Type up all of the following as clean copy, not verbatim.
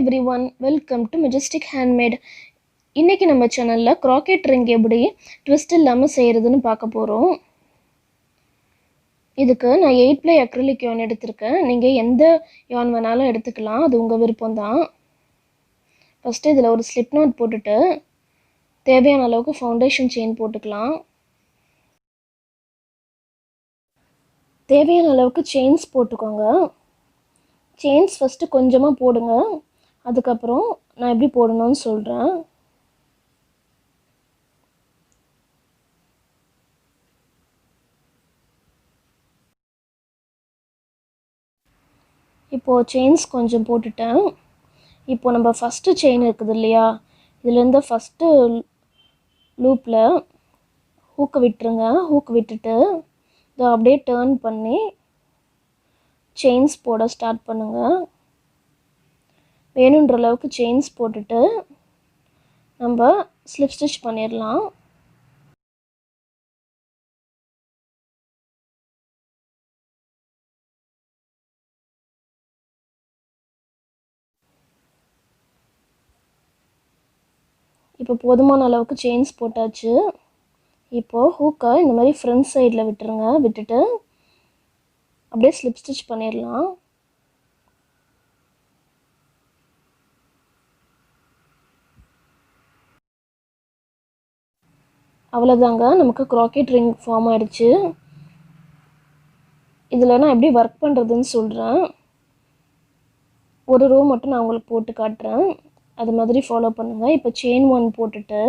everyone, welcome to Majestic Handmade. இன்னைக்கு நம்ம சேனல்ல crochet ring எப்படி twist இல்லாம செய்யறதுன்னு பார்க்க போறோம். இதுக்கு நான் 8 ply acrylic yarn எடுத்துர்க்கேன். நீங்க எந்த yarn வேணாலும் எடுத்துக்கலாம். அது உங்க விருப்பம் தான். ஃபர்ஸ்ட் இதல ஒரு slip knot போட்டுட்டு தேவையான அளவுக்கு foundation chain போட்டுக்கலாம். தேவையான அளவுக்கு chains போட்டுக்கோங்க. chains first கொஞ்சமா போடுங்க. அதுக்கு அப்புறம் நான் எப்படி போடணும்னு சொல்றேன். இப்போ chains கொஞ்சம் போட்டுட்டேன். இப்போ நம்ம first chain இருக்குது இல்லையா? இதுல இருந்து first loopல hook விட்டுருங்க. hook விட்டுட்டு இத அப்படியே turn பண்ணி chains போட ஸ்டார்ட் பண்ணுங்க. வேணும்ன்ற அளவுக்கு chains போட்டுட்டு நம்ம slip stitch பண்ணிரலாம். இப்போ போதுமான அளவுக்கு chains போட்டாச்சு. இப்போ hook இந்த மாதிரி front sideல விட்டுருங்க. விட்டுட்டு அப்படியே slip stitch பண்ணிரலாம். அவ்வளவுதாங்க, நமக்கு crochet ring ஃபார்ம் ஆயிடுச்சு. இதுல நான் எப்படி வர்க் பண்றதுன்னு சொல்றேன். ஒரு ரோ மட்டும் நான் உங்களுக்கு போட்டு காட்றேன். அது மாதிரி ஃபாலோ பண்ணுங்க. இப்போ chain 1 போட்டுட்டு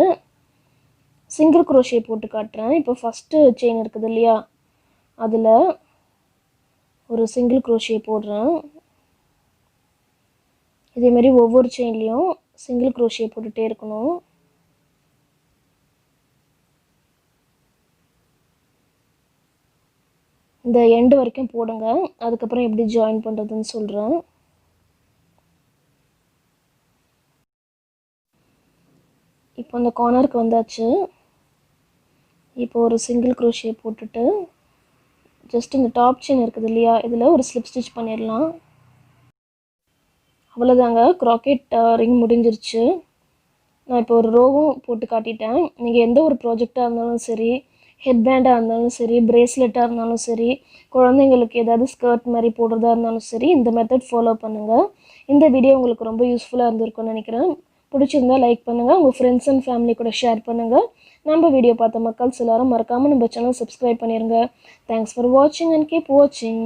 single crochet போட்டு காட்றேன். இப்போ ஃபர்ஸ்ட் chain இருக்குது இல்லையா? அதுல ஒரு single crochet போடுறேன். இதே மாதிரி ஒவ்வொரு chainலயும் single crochet போட்டுட்டே இருக்கணும். இந்த எண்ட் வரைக்கும் போடுங்க. அதுக்கு அப்புறம் எப்படி ஜாயின் பண்றதுன்னு சொல்றேன். இப்போ இந்த கார்னருக்கு வந்தாச்சு. இப்போ ஒரு single crochet போட்டுட்டு ஜஸ்ட் இந்த டாப் chain இருக்குது இல்லையா? இதுல ஒரு slip stitch பண்ணிரலாம். அவ்வளவுதாங்க, crochet ring முடிஞ்சிருச்சு. நான் இப்போ ஒரு ரோவும் போட்டு காட்டிட்டேன். நீங்க எந்த ஒரு ப்ராஜெக்ட்டா இருந்தாலும் சரி, headband இருந்தாலும் சரி, bracelet இருந்தாலும் சரி, குழந்தைகளுக்கு ஏதாவது ஸ்கர்ட் மாதிரி போடுறதா இருந்தாலும் சரி, இந்த மெத்தட் ஃபாலோ பண்ணுங்க. இந்த வீடியோ உங்களுக்கு ரொம்ப யூஸ்ஃபுல்லா இருந்திருக்கும்னு நினைக்கிறேன். பிடிச்சிருந்தா லைக் பண்ணுங்க. உங்க ஃப்ரெண்ட்ஸ் அண்ட் ஃபேமிலி கூட ஷேர் பண்ணுங்க. நம்ம வீடியோ பார்த்த மக்கள் எல்லாரும் மறக்காம நம்ம சேனல் சப்ஸ்கிரைப் பண்ணிருங்க. Thanks for watching and keep watching.